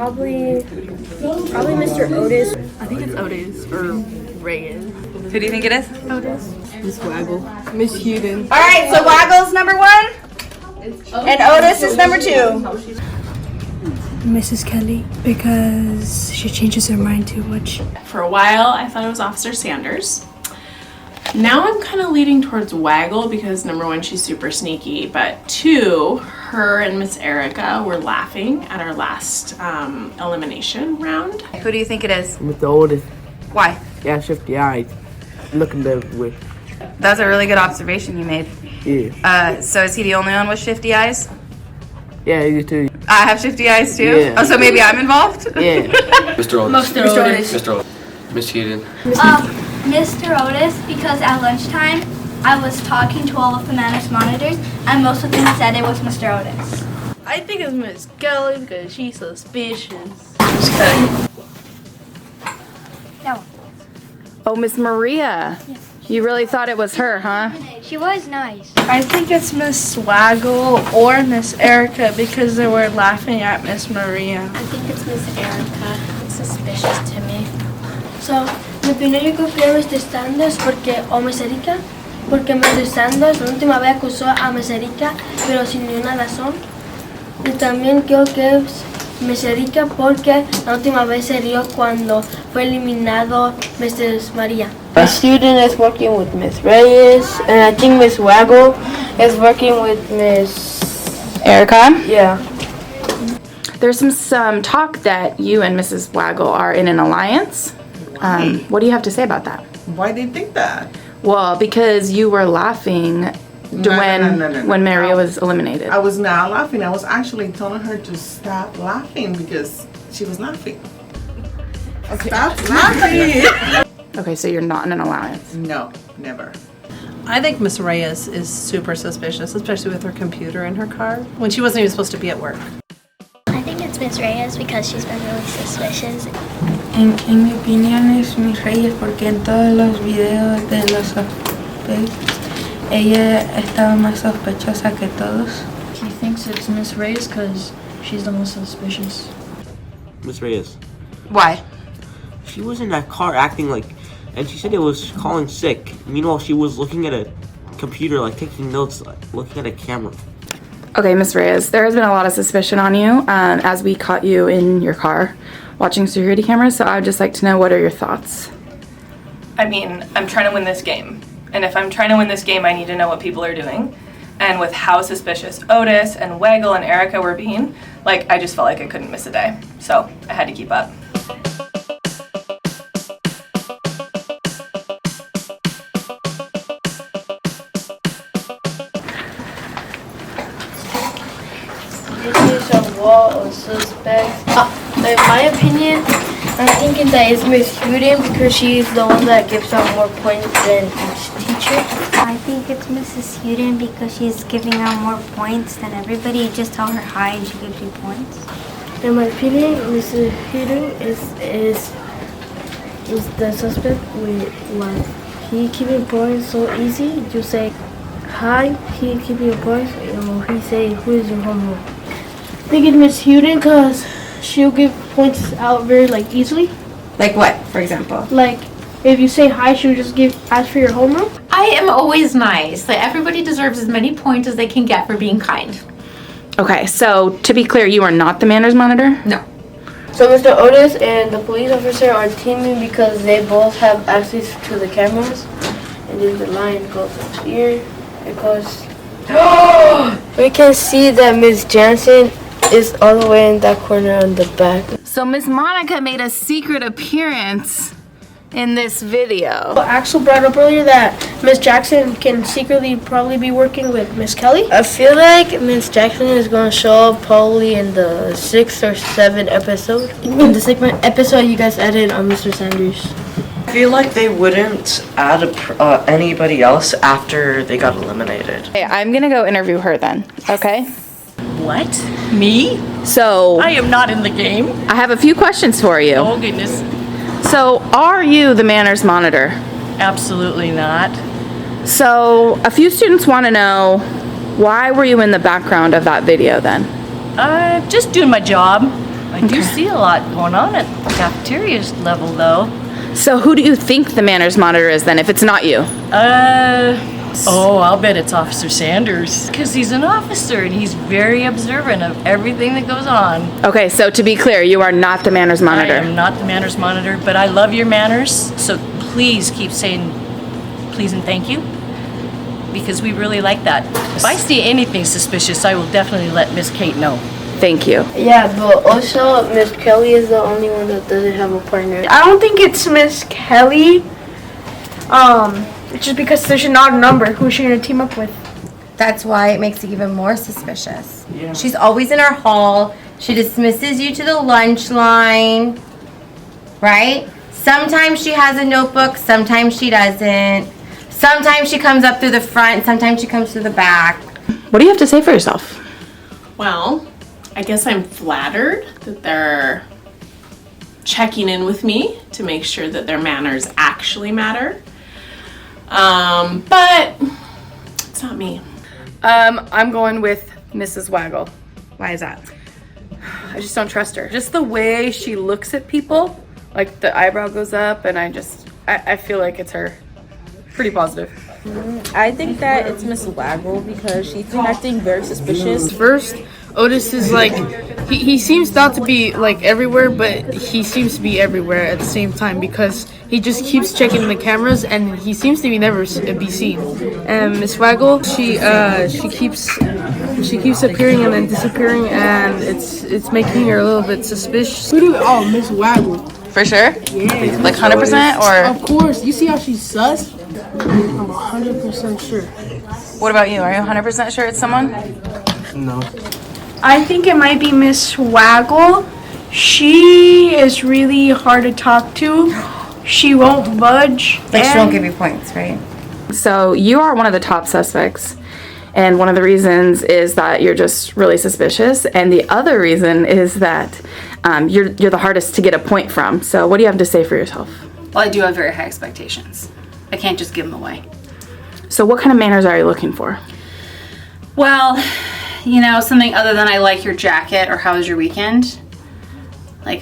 Probably Mr. Otis. I think it's Otis or Reyes. Who do you think it is? Otis. Miss Waggle. Miss Huden. All right, so Waggle's number 1, and Otis is number 2. Mrs. Kelly, because she changes her mind too much. For a while, I thought it was Officer Sanders. Now I'm kind of leaning towards Waggle because number 1, she's super sneaky, but 2, her and Miss Erica were laughing at our last elimination round. Who do you think it is? With the oldest. Why? Yeah, 50 eyes. Looking the way. That's a really good observation you made. Yeah. So is he the only one with shifty eyes? Yeah, you too. I have shifty eyes too? Yeah. Oh, so maybe I'm involved? Yeah. Mr. Otis. Mr. Otis. Mr. Otis. Miss Huden. Mr. Otis, because at lunchtime I was talking to all of the manners monitors and most of them said it was Mr. Otis. I think it's Miss Kelly because she's suspicious. No. Oh, Miss Maria. You really thought it was her, huh? She was nice. I think it's Miss Waggle or Miss Erica because they were laughing at Miss Maria. I think it's Miss Erica. It's suspicious to me. So, mi opinión yo creo que es Mr. Sanders o Miss Erika, porque Mr. Sanders la última vez acusó a Miss Erika, pero sin ninguna razón. Y también creo que es Miss Erika porque la última vez se rió cuando fue eliminado Mrs. Maria. The student is working with Miss Reyes, and I think Miss Waggle is working with Miss Erica? Yeah. There's some talk that you and Mrs. Waggle are in an alliance. What do you have to say about that? Why do you think that? Well, because you were laughing when Maria was eliminated. I was not laughing. I was actually telling her to stop laughing because she was laughing. Stop laughing! Okay, so you're not in an alliance. No, never. I think Miss Reyes is super suspicious, especially with her computer in her car when she wasn't even supposed to be at work. I think it's Miss Reyes because she's been really suspicious. En mi opinión es Miss Reyes porque en todos los videos de los suspects ella estaba más sospechosa que todos. She thinks it's Miss Reyes because she's the most suspicious. Miss Reyes. Why? She was in that car acting like, and she said it was calling sick. Meanwhile, she was looking at a computer, like taking notes, like, looking at a camera. Okay, Miss Reyes, there has been a lot of suspicion on you as we caught you in your car watching security cameras, so I would just like to know, what are your thoughts? I mean, I'm trying to win this game. And if I'm trying to win this game, I need to know what people are doing. And with how suspicious Otis and Waggle and Erica were being, like, I just felt like I couldn't miss a day. So I had to keep up. This is a wall of suspects. In my opinion, I'm thinking that it's Miss Huden because she's the one that gives out more points than each teacher. I think it's Mrs. Huden because she's giving out more points than everybody. You just tell her hi and she gives you points. In my opinion, Mrs. Huden is the suspect with he keeping points so easy. You say hi, he keeping your points, or he say who is your homework. I think it's Miss Huden because she'll give points out very easily. Like what, for example? Like if you say hi, she'll just ask for your homework. I am always nice. Like, everybody deserves as many points as they can get for being kind. Okay, so to be clear, you are not the manners monitor? No. So Mr. Otis and the police officer are teaming because they both have access to the cameras. And then the line goes here. It goes. We can see that Miss Jansen is all the way in that corner on the back. So Miss Monica made a secret appearance in this video. Axel brought up earlier that Miss Jackson can secretly probably be working with Miss Kelly. I feel like Miss Jackson is going to show up probably in the 6th or 7th episode. In the segment episode you guys added on Mr. Sanders. I feel like they wouldn't add anybody else after they got eliminated. Hey, I'm gonna go interview her then, okay? What? Me? So I am not in the game. I have a few questions for you. Oh goodness. So are you the manners monitor? Absolutely not. So a few students want to know, why were you in the background of that video then? Just doing my job. I do see a lot going on at the cafeteria level, though. So who do you think the manners monitor is then, if it's not you? Oh, I'll bet it's Officer Sanders. Because he's an officer and he's very observant of everything that goes on. Okay, so to be clear, you are not the manners monitor. I am not the manners monitor, but I love your manners, so please keep saying please and thank you, because we really like that. If I see anything suspicious, I will definitely let Miss Kate know. Thank you. Yeah, but also Miss Kelly is the only one that doesn't have a partner. I don't think it's Miss Kelly. Just because there's an odd number. Who's she gonna team up with? That's why it makes it even more suspicious. Yeah. She's always in our hall. She dismisses you to the lunch line, right? Sometimes she has a notebook, sometimes she doesn't. Sometimes she comes up through the front, sometimes she comes through the back. What do you have to say for yourself? Well, I guess I'm flattered that they're checking in with me to make sure that their manners actually matter. But it's not me. I'm going with Mrs. Waggle. Why is that? I just don't trust her. Just the way she looks at people, like the eyebrow goes up, and I feel like it's her. Pretty positive. I think that it's Miss Waggle because she's been acting very suspicious. First, Otis is like, he seems not to be like everywhere, but he seems to be everywhere at the same time because he just keeps checking the cameras and he seems to be never be seen. And Miss Waggle, she keeps appearing and then disappearing, and it's making her a little bit suspicious. Oh, Miss Waggle. For sure? Yeah. Like 100% or? Of course. You see how she's sus? I'm 100% sure. What about you? Are you 100% sure it's someone? No. I think it might be Miss Waggle. She is really hard to talk to. She won't budge. Like she won't give you points, right? So you are one of the top suspects. And one of the reasons is that you're just really suspicious. And the other reason is that you're the hardest to get a point from. So what do you have to say for yourself? Well, I do have very high expectations. I can't just give them away. So what kind of manners are you looking for? Well, you know, something other than I like your jacket or how was your weekend. Like,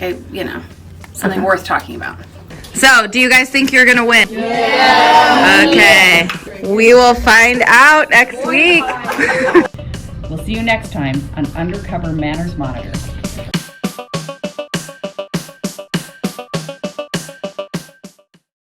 something worth talking about. So, do you guys think you're gonna win? Yeah! Okay. We will find out next week. We'll see you next time on Undercover Manners Monitor.